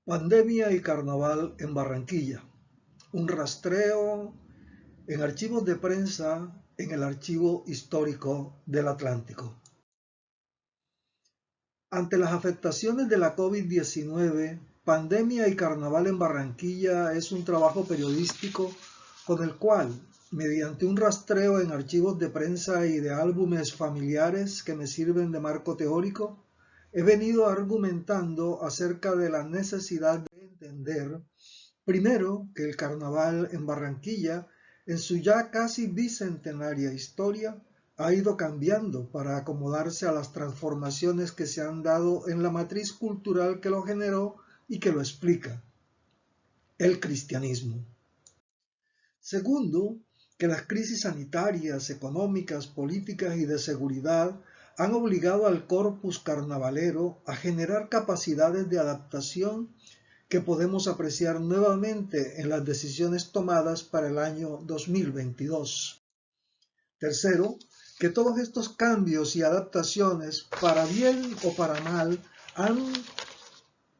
Pandemia y carnaval en Barranquilla. Un rastreo en archivos de prensa en el Archivo Histórico del Atlántico. Ante las afectaciones de la COVID-19, Pandemia y carnaval en Barranquilla es un trabajo periodístico con el cual, mediante un rastreo en archivos de prensa y de álbumes familiares que me sirven de marco teórico, he venido argumentando acerca de la necesidad de entender, primero, que el carnaval en Barranquilla, en su ya casi bicentenaria historia, ha ido cambiando para acomodarse a las transformaciones que se han dado en la matriz cultural que lo generó y que lo explica: el cristianismo. Segundo, que las crisis sanitarias, económicas, políticas y de seguridad han obligado al corpus carnavalero a generar capacidades de adaptación que podemos apreciar nuevamente en las decisiones tomadas para el año 2022. Tercero, que todos estos cambios y adaptaciones, para bien o para mal, han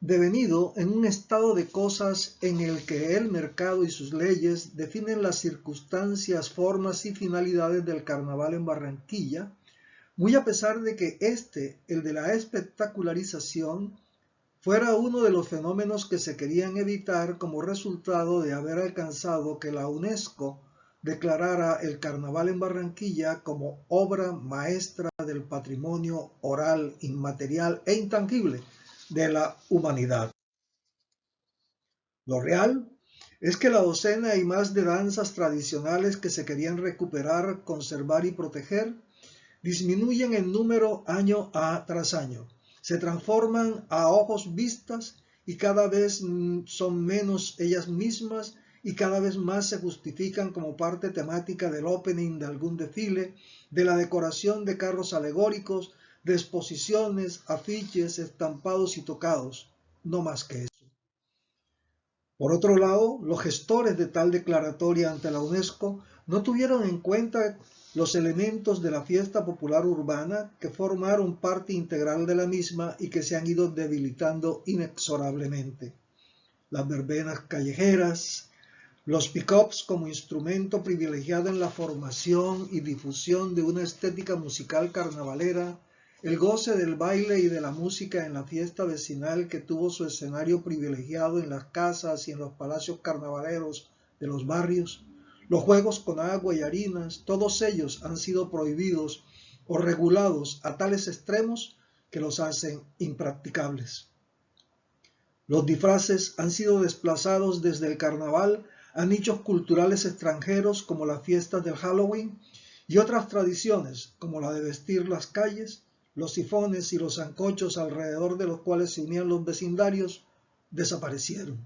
devenido en un estado de cosas en el que el mercado y sus leyes definen las circunstancias, formas y finalidades del carnaval en Barranquilla, muy a pesar de que el de la espectacularización, fuera uno de los fenómenos que se querían evitar como resultado de haber alcanzado que la UNESCO declarara el carnaval en Barranquilla como obra maestra del patrimonio oral, inmaterial e intangible de la humanidad. Lo real es que la docena y más de danzas tradicionales que se querían recuperar, conservar y proteger disminuyen en número año tras año. Se transforman a ojos vistas y cada vez son menos ellas mismas y cada vez más se justifican como parte temática del opening de algún desfile, de la decoración de carros alegóricos, de exposiciones, afiches, estampados y tocados, no más que eso. Por otro lado, los gestores de tal declaratoria ante la UNESCO no tuvieron en cuenta los elementos de la fiesta popular urbana que formaron parte integral de la misma y que se han ido debilitando inexorablemente. Las verbenas callejeras, los pick-ups como instrumento privilegiado en la formación y difusión de una estética musical carnavalera, el goce del baile y de la música en la fiesta vecinal que tuvo su escenario privilegiado en las casas y en los palacios carnavaleros de los barrios, los juegos con agua y harinas, todos ellos han sido prohibidos o regulados a tales extremos que los hacen impracticables. Los disfraces han sido desplazados desde el carnaval a nichos culturales extranjeros como las fiestas del Halloween y otras tradiciones como la de vestir las calles, los sifones y los sancochos alrededor de los cuales se unían los vecindarios desaparecieron.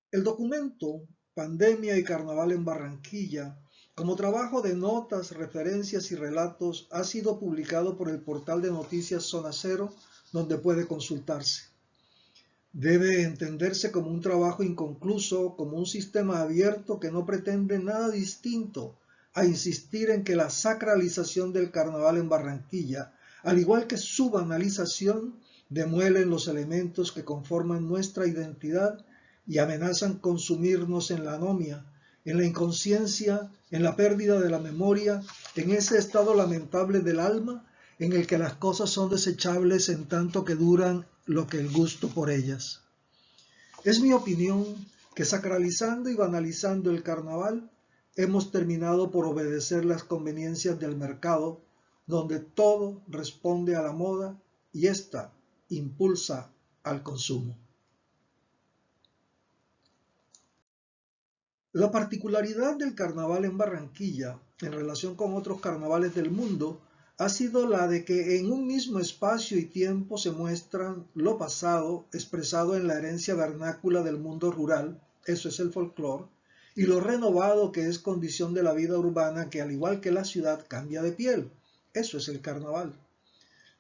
El documento Pandemia y Carnaval en Barranquilla, como trabajo de notas, referencias y relatos, ha sido publicado por el portal de noticias Zona Cero, donde puede consultarse. Debe entenderse como un trabajo inconcluso, como un sistema abierto que no pretende nada distinto a insistir en que la sacralización del carnaval en Barranquilla, al igual que su banalización, demuelen los elementos que conforman nuestra identidad y amenazan consumirnos en la anomia, en la inconsciencia, en la pérdida de la memoria, en ese estado lamentable del alma en el que las cosas son desechables en tanto que duran lo que el gusto por ellas. Es mi opinión que sacralizando y banalizando el carnaval, hemos terminado por obedecer las conveniencias del mercado, donde todo responde a la moda y ésta impulsa al consumo. La particularidad del carnaval en Barranquilla, en relación con otros carnavales del mundo, ha sido la de que en un mismo espacio y tiempo se muestran lo pasado expresado en la herencia vernácula del mundo rural, eso es el folclore, y lo renovado que es condición de la vida urbana que al igual que la ciudad cambia de piel, eso es el carnaval.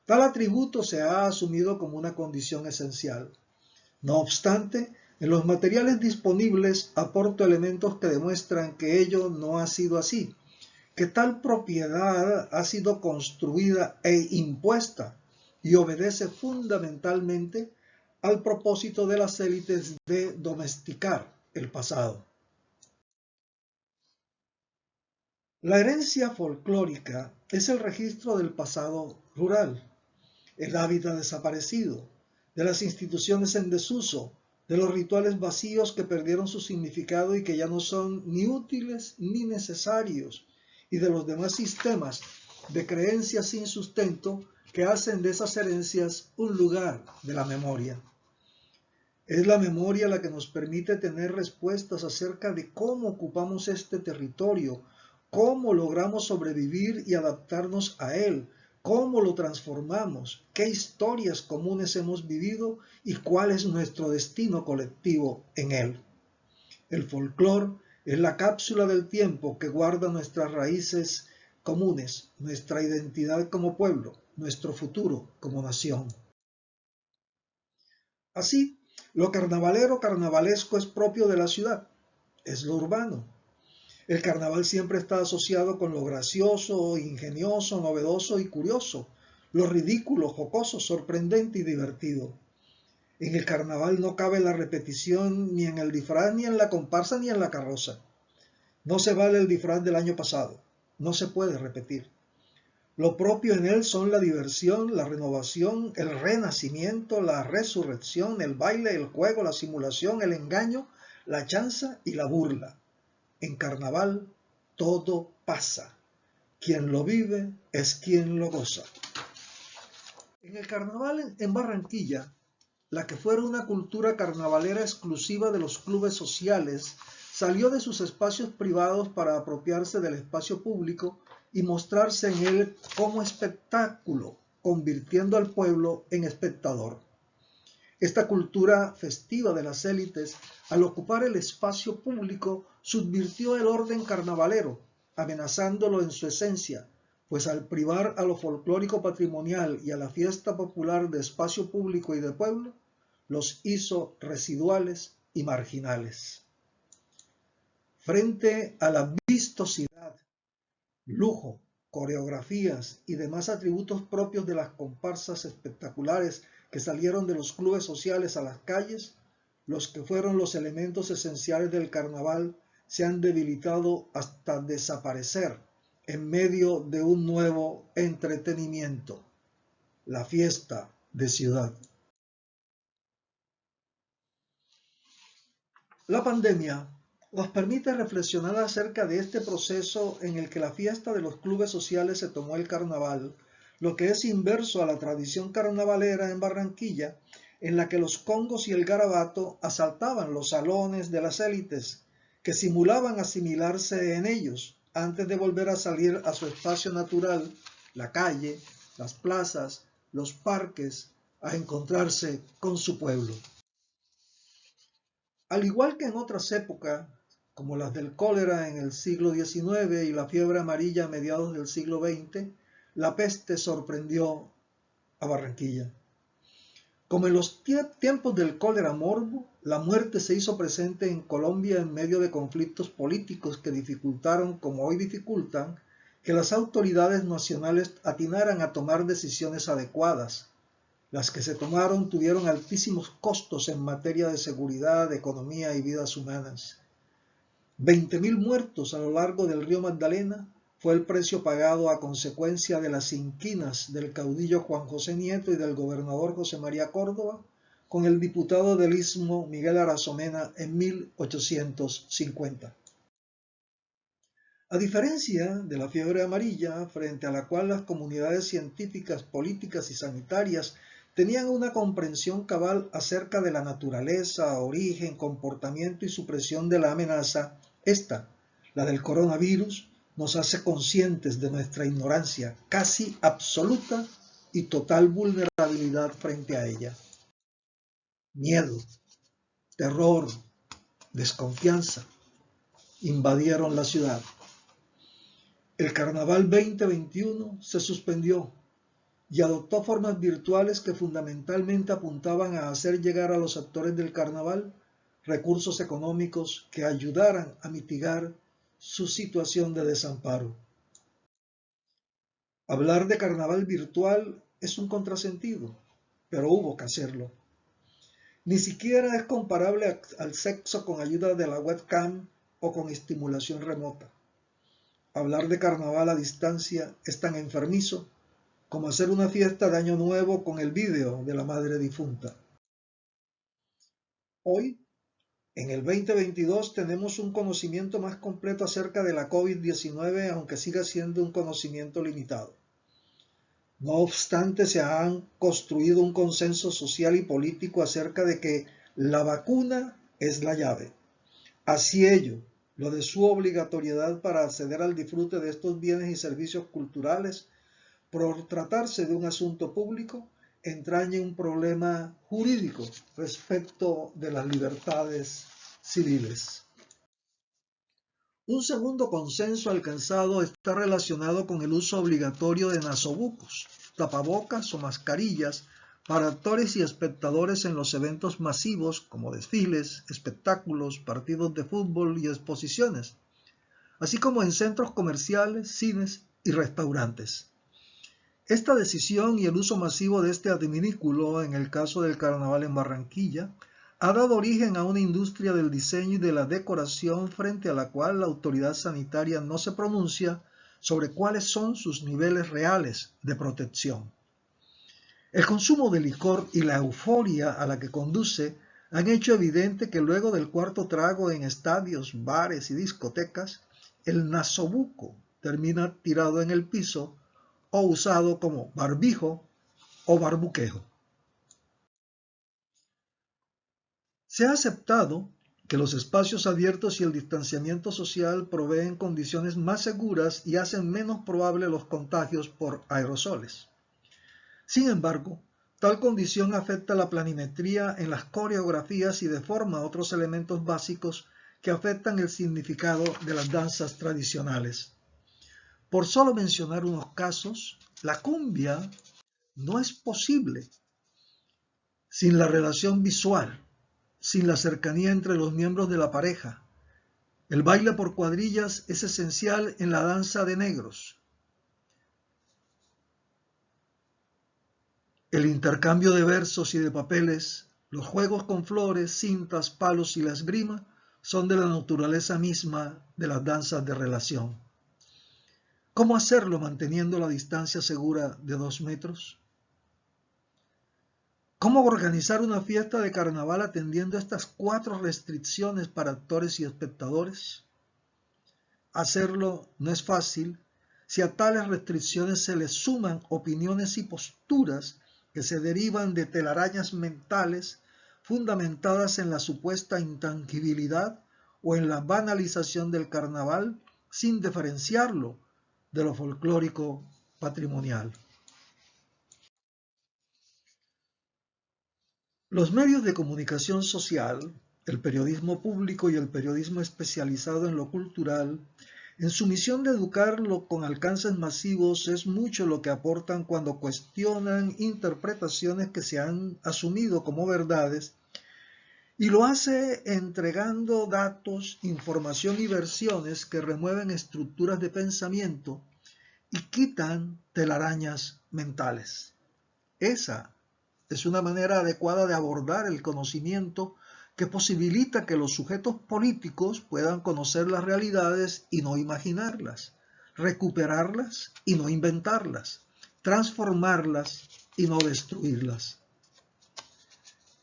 Tal atributo se ha asumido como una condición esencial. No obstante, en los materiales disponibles aporto elementos que demuestran que ello no ha sido así, que tal propiedad ha sido construida e impuesta y obedece fundamentalmente al propósito de las élites de domesticar el pasado. La herencia folclórica es el registro del pasado rural, el hábitat desaparecido, de las instituciones en desuso, de los rituales vacíos que perdieron su significado y que ya no son ni útiles ni necesarios, y de los demás sistemas de creencias sin sustento que hacen de esas herencias un lugar de la memoria. Es la memoria la que nos permite tener respuestas acerca de cómo ocupamos este territorio, cómo logramos sobrevivir y adaptarnos a él, cómo lo transformamos, qué historias comunes hemos vivido y cuál es nuestro destino colectivo en él. El folclore es la cápsula del tiempo que guarda nuestras raíces comunes, nuestra identidad como pueblo, nuestro futuro como nación. Así, lo carnavalero carnavalesco es propio de la ciudad, es lo urbano. El carnaval siempre está asociado con lo gracioso, ingenioso, novedoso y curioso, lo ridículo, jocoso, sorprendente y divertido. En el carnaval no cabe la repetición ni en el disfraz, ni en la comparsa, ni en la carroza. No se vale el disfraz del año pasado, no se puede repetir. Lo propio en él son la diversión, la renovación, el renacimiento, la resurrección, el baile, el juego, la simulación, el engaño, la chanza y la burla. En carnaval todo pasa. Quien lo vive es quien lo goza. En el carnaval en Barranquilla, la que fuera una cultura carnavalera exclusiva de los clubes sociales, salió de sus espacios privados para apropiarse del espacio público y mostrarse en él como espectáculo, convirtiendo al pueblo en espectador. Esta cultura festiva de las élites, al ocupar el espacio público, subvirtió el orden carnavalero, amenazándolo en su esencia, pues al privar a lo folclórico patrimonial y a la fiesta popular de espacio público y de pueblo, los hizo residuales y marginales. Frente a la vistosidad, lujo, coreografías y demás atributos propios de las comparsas espectaculares que salieron de los clubes sociales a las calles, los que fueron los elementos esenciales del carnaval se han debilitado hasta desaparecer en medio de un nuevo entretenimiento, la fiesta de ciudad. La pandemia nos permite reflexionar acerca de este proceso en el que la fiesta de los clubes sociales se tomó el carnaval, lo que es inverso a la tradición carnavalera en Barranquilla, en la que los congos y el garabato asaltaban los salones de las élites, que simulaban asimilarse en ellos antes de volver a salir a su espacio natural, la calle, las plazas, los parques, a encontrarse con su pueblo. Al igual que en otras épocas, como las del cólera en el siglo XIX y la fiebre amarilla a mediados del siglo XX, la peste sorprendió a Barranquilla. Como en los tiempos del cólera morbo, la muerte se hizo presente en Colombia en medio de conflictos políticos que dificultaron, como hoy dificultan, que las autoridades nacionales atinaran a tomar decisiones adecuadas. Las que se tomaron tuvieron altísimos costos en materia de seguridad, economía y vidas humanas. 20.000 muertos a lo largo del río Magdalena fue el precio pagado a consecuencia de las inquinas del caudillo Juan José Nieto y del gobernador José María Córdoba con el diputado del Istmo Miguel Arazomena en 1850. A diferencia de la fiebre amarilla, frente a la cual las comunidades científicas, políticas y sanitarias tenían una comprensión cabal acerca de la naturaleza, origen, comportamiento y supresión de la amenaza, esta, la del coronavirus, nos hace conscientes de nuestra ignorancia casi absoluta y total vulnerabilidad frente a ella. Miedo, terror, desconfianza invadieron la ciudad. El Carnaval 2021 se suspendió y adoptó formas virtuales que fundamentalmente apuntaban a hacer llegar a los actores del carnaval recursos económicos que ayudaran a mitigar su situación de desamparo. Hablar de carnaval virtual es un contrasentido, pero hubo que hacerlo. Ni siquiera es comparable al sexo con ayuda de la webcam o con estimulación remota. Hablar de carnaval a distancia es tan enfermizo como hacer una fiesta de Año Nuevo con el vídeo de la madre difunta. Hoy, en el 2022, tenemos un conocimiento más completo acerca de la COVID-19, aunque siga siendo un conocimiento limitado. No obstante, se ha construido un consenso social y político acerca de que la vacuna es la llave. Así ello, lo de su obligatoriedad para acceder al disfrute de estos bienes y servicios culturales, por tratarse de un asunto público, entraña un problema jurídico respecto de las libertades civiles. Un segundo consenso alcanzado está relacionado con el uso obligatorio de nasobucos, tapabocas o mascarillas para actores y espectadores en los eventos masivos como desfiles, espectáculos, partidos de fútbol y exposiciones, así como en centros comerciales, cines y restaurantes. Esta decisión y el uso masivo de este adminículo en el caso del carnaval en Barranquilla ha dado origen a una industria del diseño y de la decoración frente a la cual la autoridad sanitaria no se pronuncia sobre cuáles son sus niveles reales de protección. El consumo de licor y la euforia a la que conduce han hecho evidente que luego del cuarto trago en estadios, bares y discotecas, el nasobuco termina tirado en el piso o usado como barbijo o barbuquejo. Se ha aceptado que los espacios abiertos y el distanciamiento social proveen condiciones más seguras y hacen menos probable los contagios por aerosoles. Sin embargo, tal condición afecta la planimetría en las coreografías y deforma otros elementos básicos que afectan el significado de las danzas tradicionales. Por solo mencionar unos casos, la cumbia no es posible sin la relación visual, sin la cercanía entre los miembros de la pareja. El baile por cuadrillas es esencial en la danza de negros. El intercambio de versos y de papeles, los juegos con flores, cintas, palos y la esgrima son de la naturaleza misma de las danzas de relación. ¿Cómo hacerlo manteniendo la distancia segura de 2 metros? ¿Cómo organizar una fiesta de carnaval atendiendo estas 4 restricciones para actores y espectadores? Hacerlo no es fácil si a tales restricciones se le suman opiniones y posturas que se derivan de telarañas mentales fundamentadas en la supuesta intangibilidad o en la banalización del carnaval sin diferenciarlo de lo folclórico patrimonial. Los medios de comunicación social, el periodismo público y el periodismo especializado en lo cultural, en su misión de educarlo con alcances masivos, es mucho lo que aportan cuando cuestionan interpretaciones que se han asumido como verdades, y lo hace entregando datos, información y versiones que remueven estructuras de pensamiento y quitan telarañas mentales. Esa es una manera adecuada de abordar el conocimiento que posibilita que los sujetos políticos puedan conocer las realidades y no imaginarlas, recuperarlas y no inventarlas, transformarlas y no destruirlas.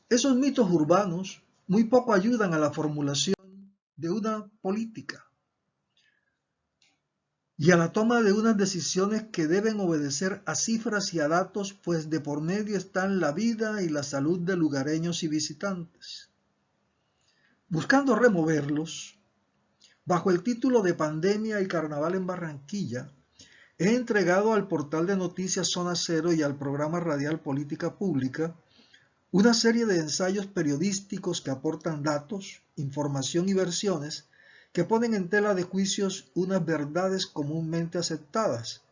Esos mitos urbanos muy poco ayudan a la formulación de una política y a la toma de unas decisiones que deben obedecer a cifras y a datos, pues de por medio están la vida y la salud de lugareños y visitantes. Buscando removerlos, bajo el título de Pandemia y Carnaval en Barranquilla, he entregado al portal de noticias Zona Cero y al programa radial Política Pública una serie de ensayos periodísticos que aportan datos, información y versiones que ponen en tela de juicios unas verdades comúnmente aceptadas,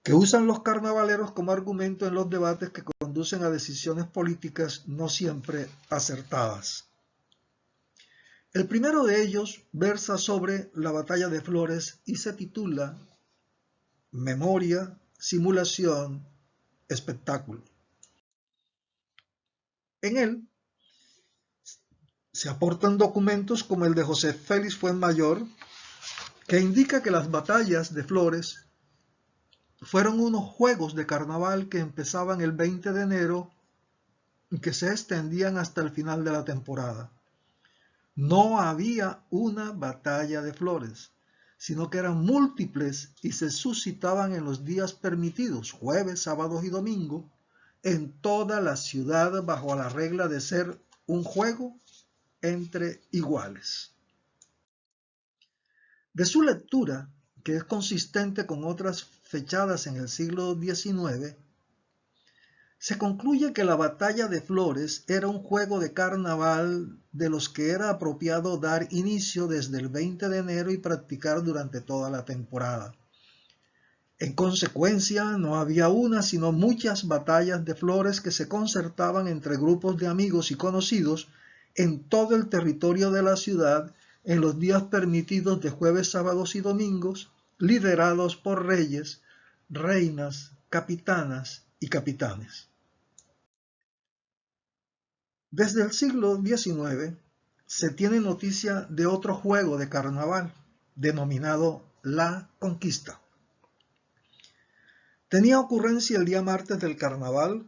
que usan los carnavaleros como argumento en los debates que conducen a decisiones políticas no siempre acertadas. El primero de ellos versa sobre la batalla de Flores y se titula Memoria, simulación, espectáculo. En él se aportan documentos como el de José Félix Fuenmayor, que indica que las batallas de Flores fueron unos juegos de carnaval que empezaban el 20 de enero y que se extendían hasta el final de la temporada. No había una batalla de Flores, sino que eran múltiples y se suscitaban en los días permitidos, jueves, sábados y domingo, en toda la ciudad bajo la regla de ser un juego entre iguales. De su lectura, que es consistente con otras fechadas en el siglo XIX, se concluye que la batalla de Flores era un juego de carnaval de los que era apropiado dar inicio desde el 20 de enero y practicar durante toda la temporada. En consecuencia, no había una sino muchas batallas de Flores que se concertaban entre grupos de amigos y conocidos en todo el territorio de la ciudad en los días permitidos de jueves, sábados y domingos, liderados por reyes, reinas, capitanas y capitanes. Desde el siglo XIX se tiene noticia de otro juego de carnaval, denominado La Conquista. Tenía ocurrencia el día martes del carnaval,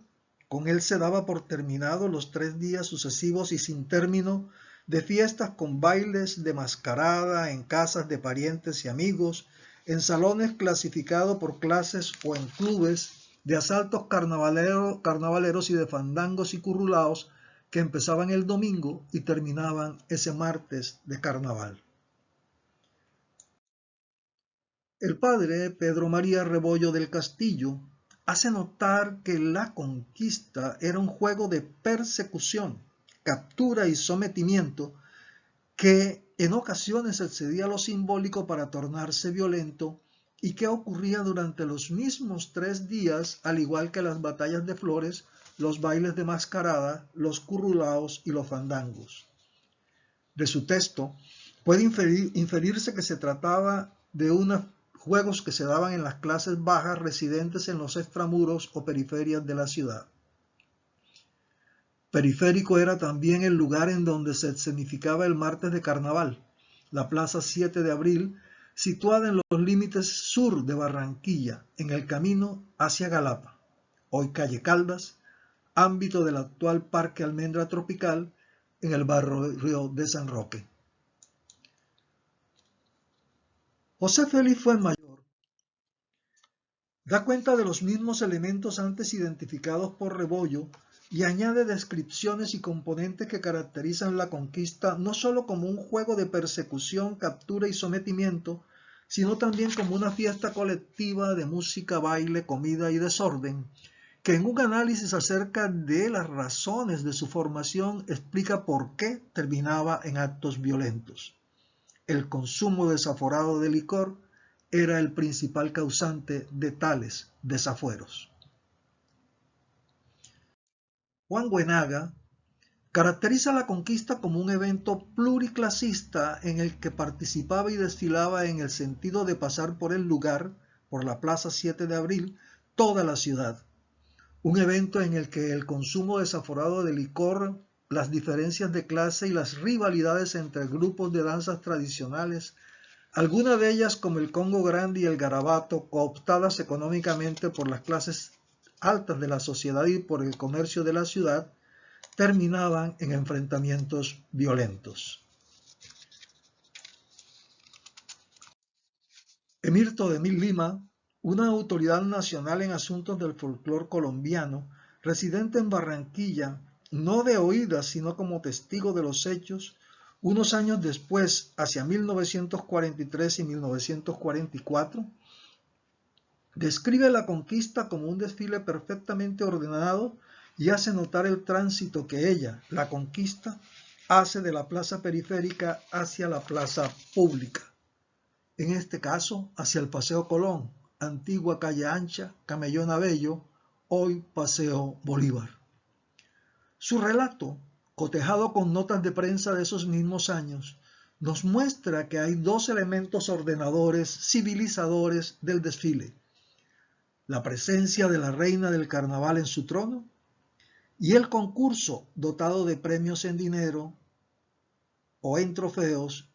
con él se daba por terminado los 3 días sucesivos y sin término de fiestas con bailes de mascarada en casas de parientes y amigos, en salones clasificados por clases o en clubes, de asaltos carnavaleros y de fandangos y currulaos que empezaban el domingo y terminaban ese martes de carnaval. El padre Pedro María Rebollo del Castillo hace notar que la conquista era un juego de persecución, captura y sometimiento que en ocasiones excedía lo simbólico para tornarse violento y que ocurría durante los mismos 3 días, al igual que las batallas de Flores, los bailes de mascarada, los currulaos y los fandangos. De su texto puede inferirse que se trataba de unos juegos que se daban en las clases bajas residentes en los extramuros o periferias de la ciudad. Periférico era también el lugar en donde se escenificaba el martes de carnaval, la Plaza 7 de Abril, situada en los límites sur de Barranquilla, en el camino hacia Galapa, hoy calle Caldas, ámbito del actual Parque Almendra Tropical, en el barrio de San Roque. José Félix Fuenmayor da cuenta de los mismos elementos antes identificados por Rebollo y añade descripciones y componentes que caracterizan la conquista no solo como un juego de persecución, captura y sometimiento, sino también como una fiesta colectiva de música, baile, comida y desorden, que en un análisis acerca de las razones de su formación explica por qué terminaba en actos violentos. El consumo desaforado de licor era el principal causante de tales desafueros. Juan Buenaga caracteriza la conquista como un evento pluriclasista en el que participaba y desfilaba en el sentido de pasar por el lugar, por la Plaza 7 de Abril, toda la ciudad. Un evento en el que el consumo desaforado de licor, las diferencias de clase y las rivalidades entre grupos de danzas tradicionales, algunas de ellas como el Congo Grande y el Garabato, cooptadas económicamente por las clases altas de la sociedad y por el comercio de la ciudad, terminaban en enfrentamientos violentos. Emirto de Mil Lima, una autoridad nacional en asuntos del folclore colombiano, residente en Barranquilla, no de oídas sino como testigo de los hechos, unos años después, hacia 1943 y 1944, describe la conquista como un desfile perfectamente ordenado y hace notar el tránsito que ella, la conquista, hace de la plaza periférica hacia la plaza pública. En este caso, hacia el Paseo Colón, antigua calle ancha, Camellón Bello, hoy Paseo Bolívar. Su relato, cotejado con notas de prensa de esos mismos años, nos muestra que hay 2 elementos ordenadores, civilizadores del desfile: la presencia de la reina del carnaval en su trono y el concurso dotado de premios en dinero o en trofeos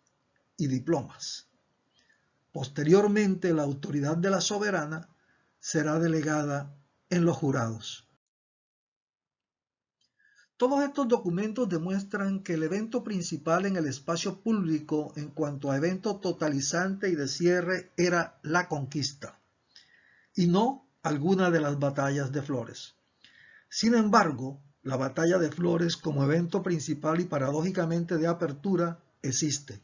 y diplomas. Posteriormente, la autoridad de la soberana será delegada en los jurados. Todos estos documentos demuestran que el evento principal en el espacio público en cuanto a evento totalizante y de cierre era la conquista, y no alguna de las batallas de Flores. Sin embargo, la batalla de Flores como evento principal y paradójicamente de apertura existe.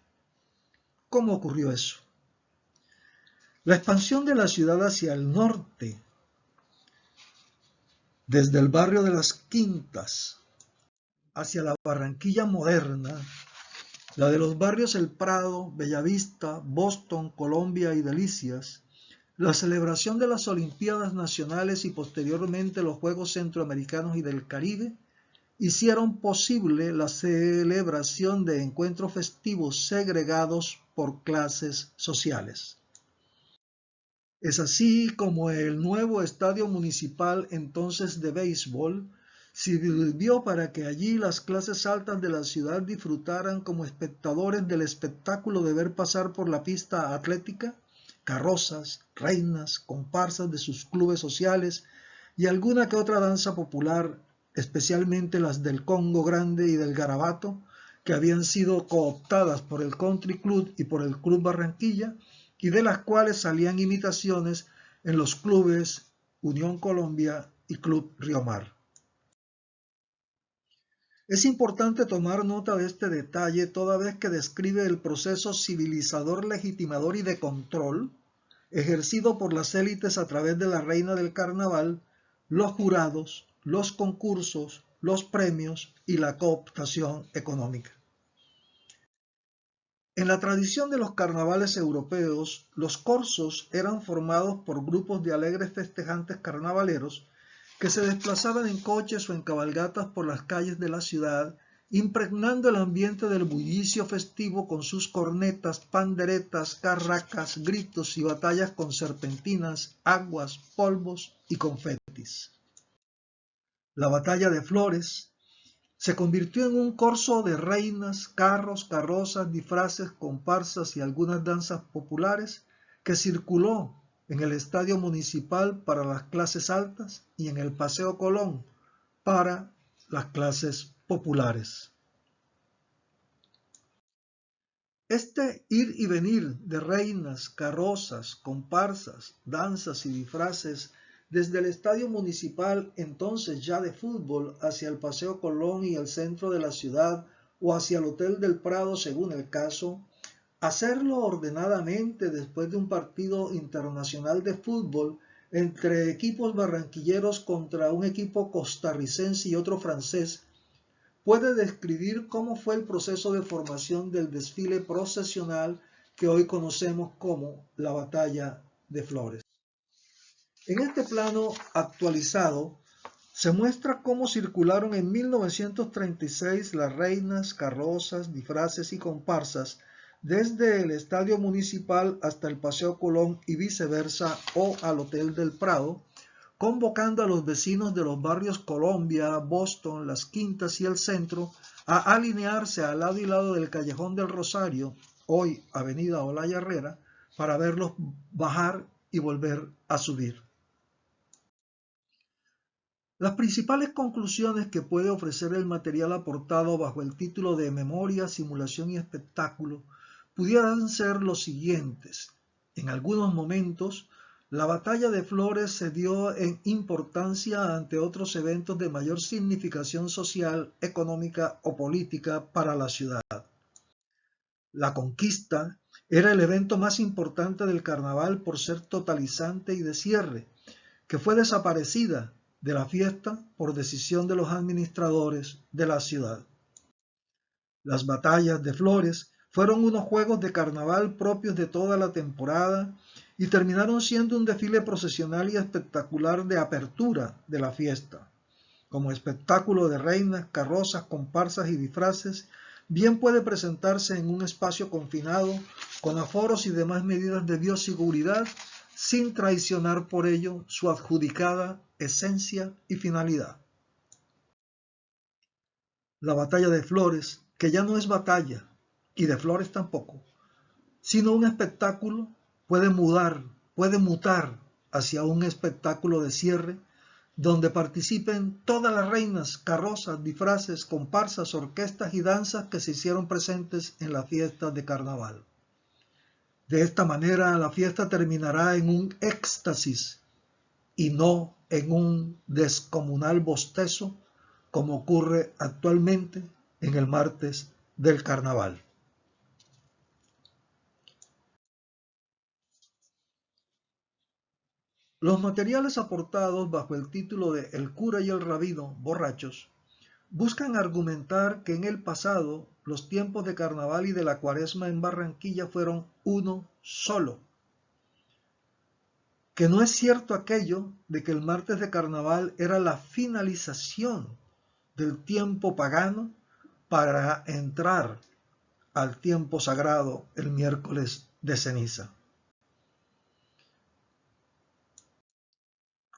¿Cómo ocurrió eso? La expansión de la ciudad hacia el norte, desde el barrio de las Quintas hacia la Barranquilla moderna, la de los barrios El Prado, Bellavista, Boston, Colombia y Delicias, la celebración de las Olimpiadas Nacionales y posteriormente los Juegos Centroamericanos y del Caribe, hicieron posible la celebración de encuentros festivos segregados por clases sociales. Es así como el nuevo estadio municipal entonces de béisbol sirvió para que allí las clases altas de la ciudad disfrutaran como espectadores del espectáculo de ver pasar por la pista atlética carrozas, reinas, comparsas de sus clubes sociales y alguna que otra danza popular, especialmente las del Congo Grande y del Garabato, que habían sido cooptadas por el Country Club y por el Club Barranquilla, y de las cuales salían imitaciones en los clubes Unión Colombia y Club Río Mar. Es importante tomar nota de este detalle toda vez que describe el proceso civilizador, legitimador y de control ejercido por las élites a través de la reina del carnaval, los jurados, los concursos, los premios y la cooptación económica. En la tradición de los carnavales europeos, los corsos eran formados por grupos de alegres festejantes carnavaleros que se desplazaban en coches o en cabalgatas por las calles de la ciudad, impregnando el ambiente del bullicio festivo con sus cornetas, panderetas, carracas, gritos y batallas con serpentinas, aguas, polvos y confetis. La batalla de Flores se convirtió en un corso de reinas, carros, carrozas, disfraces, comparsas y algunas danzas populares que circuló en el estadio municipal para las clases altas y en el Paseo Colón para las clases populares. Este ir y venir de reinas, carrozas, comparsas, danzas y disfraces desde el estadio municipal, entonces ya de fútbol, hacia el Paseo Colón y el centro de la ciudad o hacia el Hotel del Prado según el caso, hacerlo ordenadamente después de un partido internacional de fútbol entre equipos barranquilleros contra un equipo costarricense y otro francés, puede describir cómo fue el proceso de formación del desfile procesional que hoy conocemos como la Batalla de Flores. En este plano actualizado se muestra cómo circularon en 1936 las reinas, carrozas, disfraces y comparsas desde el Estadio Municipal hasta el Paseo Colón y viceversa o al Hotel del Prado, convocando a los vecinos de los barrios Colombia, Boston, Las Quintas y el Centro a alinearse al lado y lado del Callejón del Rosario, hoy Avenida Olaya Herrera, para verlos bajar y volver a subir. Las principales conclusiones que puede ofrecer el material aportado bajo el título de Memoria, Simulación y Espectáculo pudieran ser los siguientes. En algunos momentos, la batalla de Flores se dio en importancia ante otros eventos de mayor significación social, económica o política para la ciudad. La conquista era el evento más importante del carnaval por ser totalizante y de cierre, que fue desaparecida de la fiesta por decisión de los administradores de la ciudad. Las batallas de Flores fueron unos juegos de carnaval propios de toda la temporada y terminaron siendo un desfile procesional y espectacular de apertura de la fiesta. Como espectáculo de reinas, carrozas, comparsas y disfraces, bien puede presentarse en un espacio confinado, con aforos y demás medidas de bioseguridad, sin traicionar por ello su adjudicada esencia y finalidad. La batalla de Flores, que ya no es batalla, y de Flores tampoco, sino un espectáculo, puede mutar hacia un espectáculo de cierre donde participen todas las reinas, carrozas, disfraces, comparsas, orquestas y danzas que se hicieron presentes en la fiesta de carnaval. De esta manera, la fiesta terminará en un éxtasis y no en un descomunal bostezo, como ocurre actualmente en el martes del carnaval. Los materiales aportados bajo el título de El cura y el rabino borrachos buscan argumentar que en el pasado los tiempos de carnaval y de la cuaresma en Barranquilla fueron uno solo, que no es cierto aquello de que el martes de carnaval era la finalización del tiempo pagano para entrar al tiempo sagrado el miércoles de ceniza.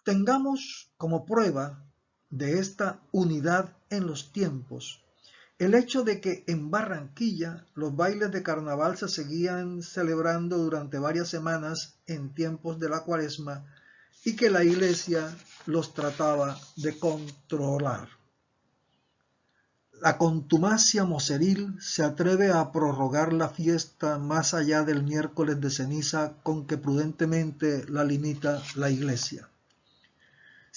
Tengamos como prueba de esta unidad en los tiempos el hecho de que en Barranquilla los bailes de carnaval se seguían celebrando durante varias semanas en tiempos de la cuaresma y que la iglesia los trataba de controlar. La contumacia moceril se atreve a prorrogar la fiesta más allá del miércoles de ceniza con que prudentemente la limita la iglesia.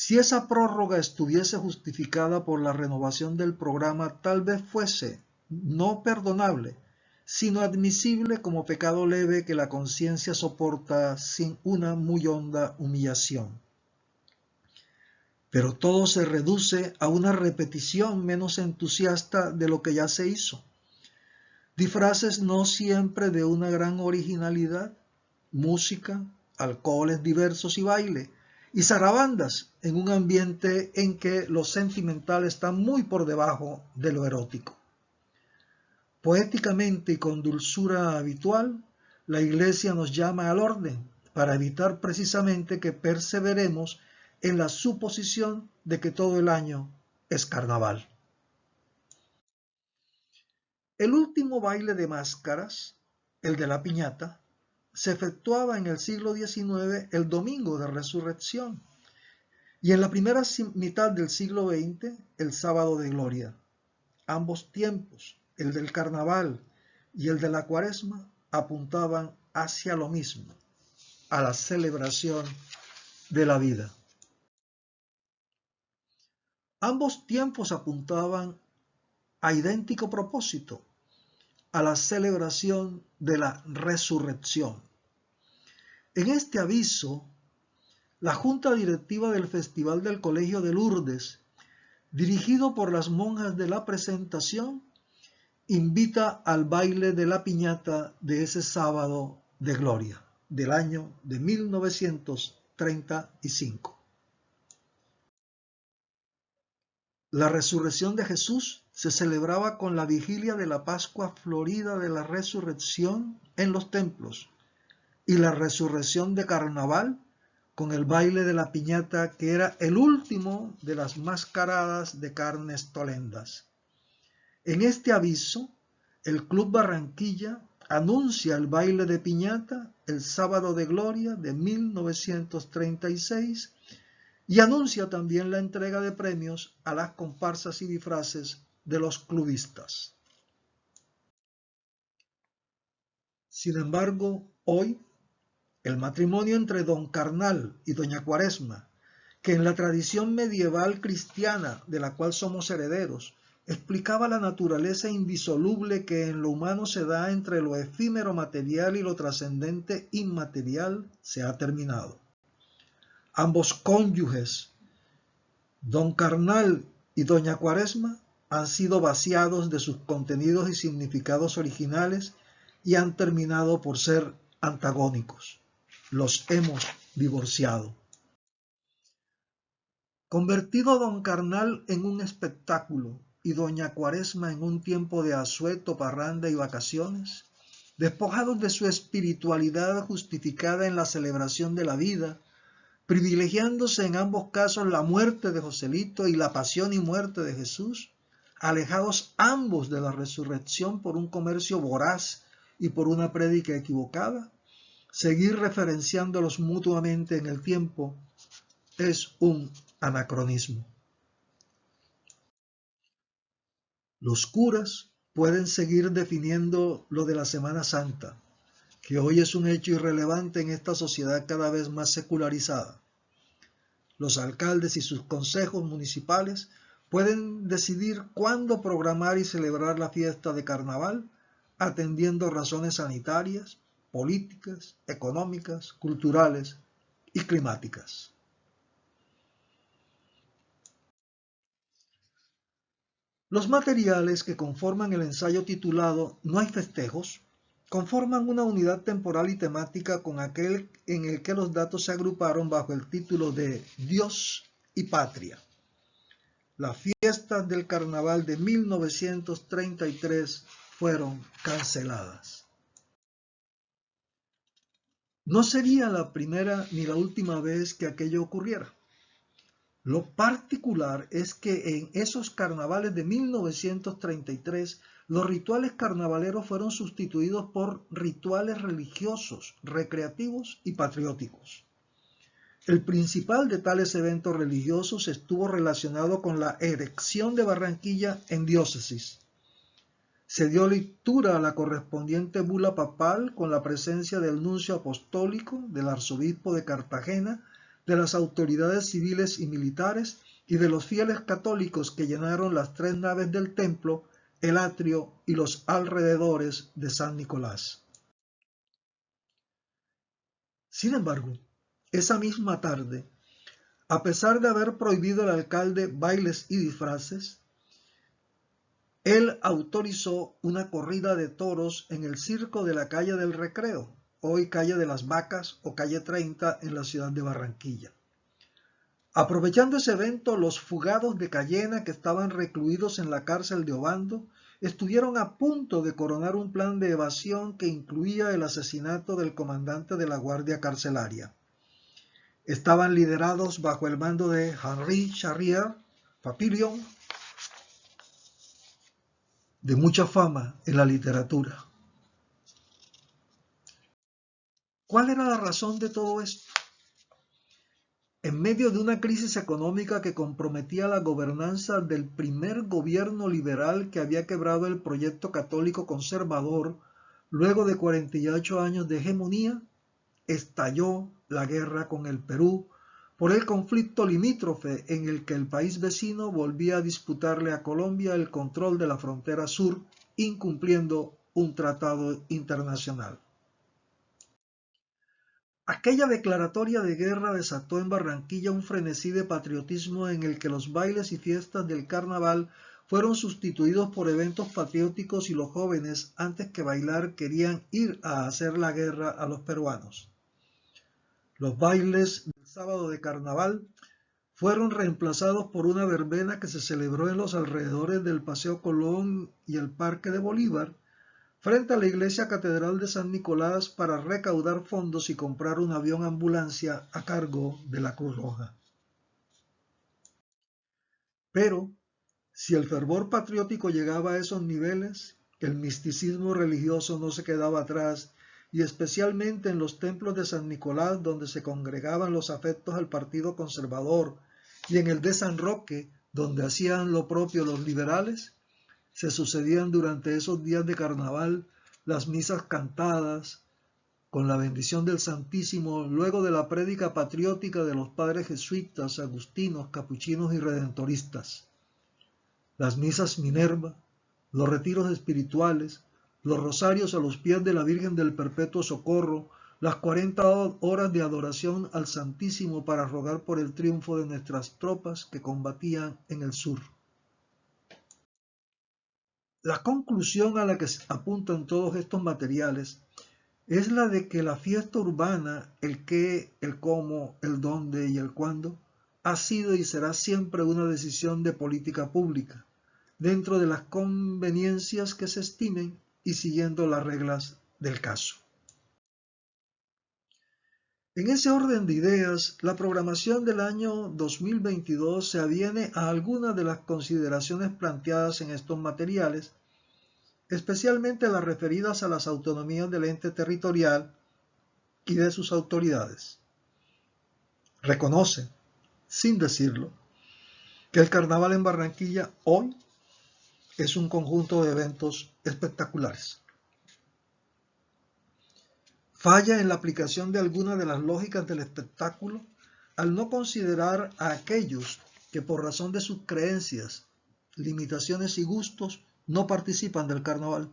Si esa prórroga estuviese justificada por la renovación del programa, tal vez fuese no perdonable, sino admisible como pecado leve que la conciencia soporta sin una muy honda humillación. Pero todo se reduce a una repetición menos entusiasta de lo que ya se hizo. Disfraces no siempre de una gran originalidad, música, alcoholes diversos y baile, y zarabandas en un ambiente en que lo sentimental está muy por debajo de lo erótico. Poéticamente y con dulzura habitual, la Iglesia nos llama al orden para evitar precisamente que perseveremos en la suposición de que todo el año es carnaval. El último baile de máscaras, el de la piñata, se efectuaba en el siglo XIX el domingo de Resurrección y en la primera mitad del siglo XX el sábado de gloria. Ambos tiempos, el del carnaval y el de la cuaresma, apuntaban hacia lo mismo, a la celebración de la vida. Ambos tiempos apuntaban a idéntico propósito, a la celebración de la resurrección. En este aviso, la Junta Directiva del Festival del Colegio de Lourdes, dirigido por las monjas de la Presentación, invita al baile de la piñata de ese sábado de gloria del año de 1935. La resurrección de Jesús se celebraba con la vigilia de la Pascua Florida de la Resurrección en los templos y la resurrección de carnaval con el baile de la piñata, que era el último de las mascaradas de carnes tolendas. En este aviso, el Club Barranquilla anuncia el baile de piñata el sábado de gloria de 1936 y anuncia también la entrega de premios a las comparsas y disfraces de los clubistas. Sin embargo, hoy, el matrimonio entre don Carnal y doña Cuaresma, que en la tradición medieval cristiana de la cual somos herederos, explicaba la naturaleza indisoluble que en lo humano se da entre lo efímero material y lo trascendente inmaterial, se ha terminado. Ambos cónyuges, don Carnal y doña Cuaresma, han sido vaciados de sus contenidos y significados originales y han terminado por ser antagónicos. Los hemos divorciado. Convertido don Carnal en un espectáculo y doña Cuaresma en un tiempo de asueto, parranda y vacaciones, despojados de su espiritualidad justificada en la celebración de la vida, privilegiándose en ambos casos la muerte de Joselito y la pasión y muerte de Jesús, alejados ambos de la resurrección por un comercio voraz y por una prédica equivocada, seguir referenciándolos mutuamente en el tiempo es un anacronismo. Los curas pueden seguir definiendo lo de la Semana Santa, que hoy es un hecho irrelevante en esta sociedad cada vez más secularizada. Los alcaldes y sus consejos municipales pueden decidir cuándo programar y celebrar la fiesta de carnaval, atendiendo razones sanitarias, políticas, económicas, culturales y climáticas. Los materiales que conforman el ensayo titulado No hay festejos conforman una unidad temporal y temática con aquel en el que los datos se agruparon bajo el título de Dios y Patria. Las fiestas del carnaval de 1933 fueron canceladas. No sería la primera ni la última vez que aquello ocurriera. Lo particular es que en esos carnavales de 1933 los rituales carnavaleros fueron sustituidos por rituales religiosos, recreativos y patrióticos. El principal de tales eventos religiosos estuvo relacionado con la erección de Barranquilla en diócesis. Se dio lectura a la correspondiente bula papal con la presencia del nuncio apostólico, del arzobispo de Cartagena, de las autoridades civiles y militares y de los fieles católicos que llenaron las tres naves del templo, el atrio y los alrededores de San Nicolás. Sin embargo, esa misma tarde, a pesar de haber prohibido el alcalde bailes y disfraces, él autorizó una corrida de toros en el circo de la calle del Recreo, hoy calle de las Vacas o calle 30 en la ciudad de Barranquilla. Aprovechando ese evento, los fugados de Cayena que estaban recluidos en la cárcel de Obando estuvieron a punto de coronar un plan de evasión que incluía el asesinato del comandante de la guardia carcelaria. Estaban liderados bajo el mando de Henri Charrier Papillon, de mucha fama en la literatura. ¿Cuál era la razón de todo esto? En medio de una crisis económica que comprometía la gobernanza del primer gobierno liberal que había quebrado el proyecto católico conservador, luego de 48 años de hegemonía, estalló la guerra con el Perú por el conflicto limítrofe en el que el país vecino volvía a disputarle a Colombia el control de la frontera sur, incumpliendo un tratado internacional. Aquella declaratoria de guerra desató en Barranquilla un frenesí de patriotismo en el que los bailes y fiestas del carnaval fueron sustituidos por eventos patrióticos y los jóvenes, antes que bailar, querían ir a hacer la guerra a los peruanos. Los bailes del sábado de carnaval fueron reemplazados por una verbena que se celebró en los alrededores del Paseo Colón y el Parque de Bolívar, frente a la iglesia catedral de San Nicolás para recaudar fondos y comprar un avión ambulancia a cargo de la Cruz Roja. Pero, si el fervor patriótico llegaba a esos niveles, el misticismo religioso no se quedaba atrás, y especialmente en los templos de San Nicolás, donde se congregaban los afectos al Partido Conservador, y en el de San Roque, donde hacían lo propio los liberales, se sucedían durante esos días de carnaval las misas cantadas con la bendición del Santísimo luego de la prédica patriótica de los padres jesuitas, agustinos, capuchinos y redentoristas. Las misas Minerva, los retiros espirituales, los rosarios a los pies de la Virgen del Perpetuo Socorro, las 40 horas de adoración al Santísimo para rogar por el triunfo de nuestras tropas que combatían en el sur. La conclusión a la que apuntan todos estos materiales es la de que la fiesta urbana, el qué, el cómo, el dónde y el cuándo, ha sido y será siempre una decisión de política pública, dentro de las conveniencias que se estimen y siguiendo las reglas del caso. En ese orden de ideas, la programación del año 2022 se aviene a algunas de las consideraciones planteadas en estos materiales, especialmente las referidas a las autonomías del ente territorial y de sus autoridades. Reconoce, sin decirlo, que el carnaval en Barranquilla hoy es un conjunto de eventos espectaculares. Falla en la aplicación de algunas de las lógicas del espectáculo al no considerar a aquellos que por razón de sus creencias, limitaciones y gustos no participan del carnaval.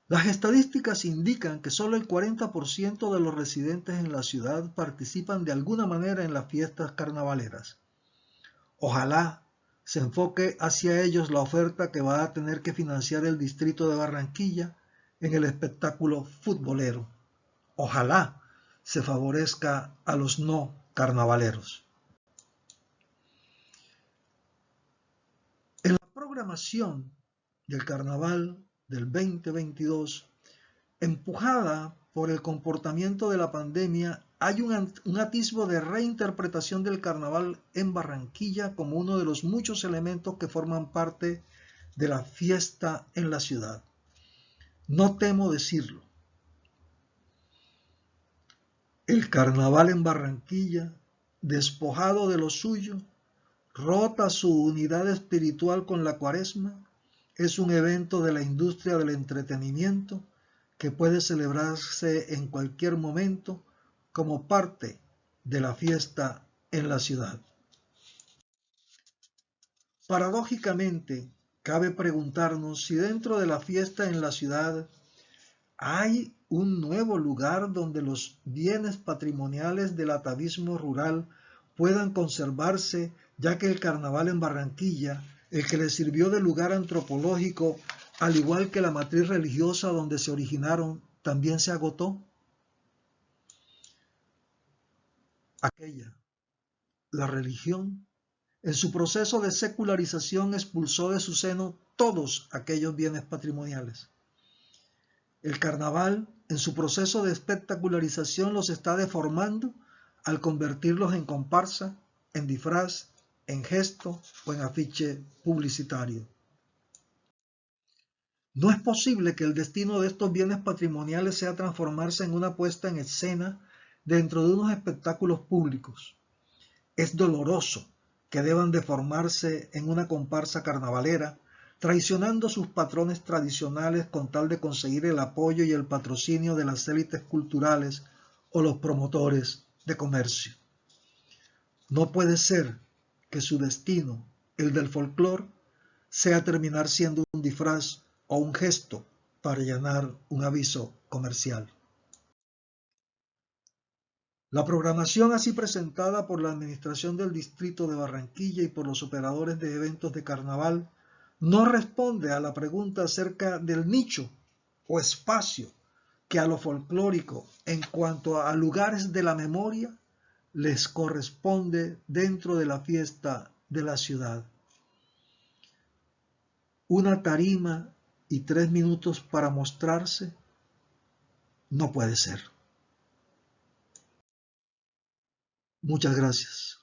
Las estadísticas indican que solo el 40% de los residentes en la ciudad participan de alguna manera en las fiestas carnavaleras. Ojalá se enfoque hacia ellos la oferta que va a tener que financiar el distrito de Barranquilla en el espectáculo futbolero. Ojalá se favorezca a los no carnavaleros. En la programación del carnaval del 2022, empujada por el comportamiento de la pandemia, hay un atisbo de reinterpretación del carnaval en Barranquilla como uno de los muchos elementos que forman parte de la fiesta en la ciudad. No temo decirlo. El carnaval en Barranquilla, despojado de lo suyo, rota su unidad espiritual con la Cuaresma, es un evento de la industria del entretenimiento que puede celebrarse en cualquier momento como parte de la fiesta en la ciudad. Paradójicamente, cabe preguntarnos si dentro de la fiesta en la ciudad hay un nuevo lugar donde los bienes patrimoniales del atavismo rural puedan conservarse, ya que el carnaval en Barranquilla, el que le sirvió de lugar antropológico, al igual que la matriz religiosa donde se originaron, también se agotó. Aquella, la religión, en su proceso de secularización expulsó de su seno todos aquellos bienes patrimoniales. El carnaval, en su proceso de espectacularización, los está deformando al convertirlos en comparsa, en disfraz, en gesto o en afiche publicitario. No es posible que el destino de estos bienes patrimoniales sea transformarse en una puesta en escena dentro de unos espectáculos públicos. Es doloroso que deban deformarse en una comparsa carnavalera, traicionando sus patrones tradicionales con tal de conseguir el apoyo y el patrocinio de las élites culturales o los promotores de comercio. No puede ser que su destino, el del folclore, sea terminar siendo un disfraz o un gesto para llenar un aviso comercial. La programación así presentada por la Administración del Distrito de Barranquilla y por los operadores de eventos de carnaval no responde a la pregunta acerca del nicho o espacio que a lo folclórico en cuanto a lugares de la memoria les corresponde dentro de la fiesta de la ciudad. Una tarima y 3 minutos para mostrarse no puede ser. Muchas gracias.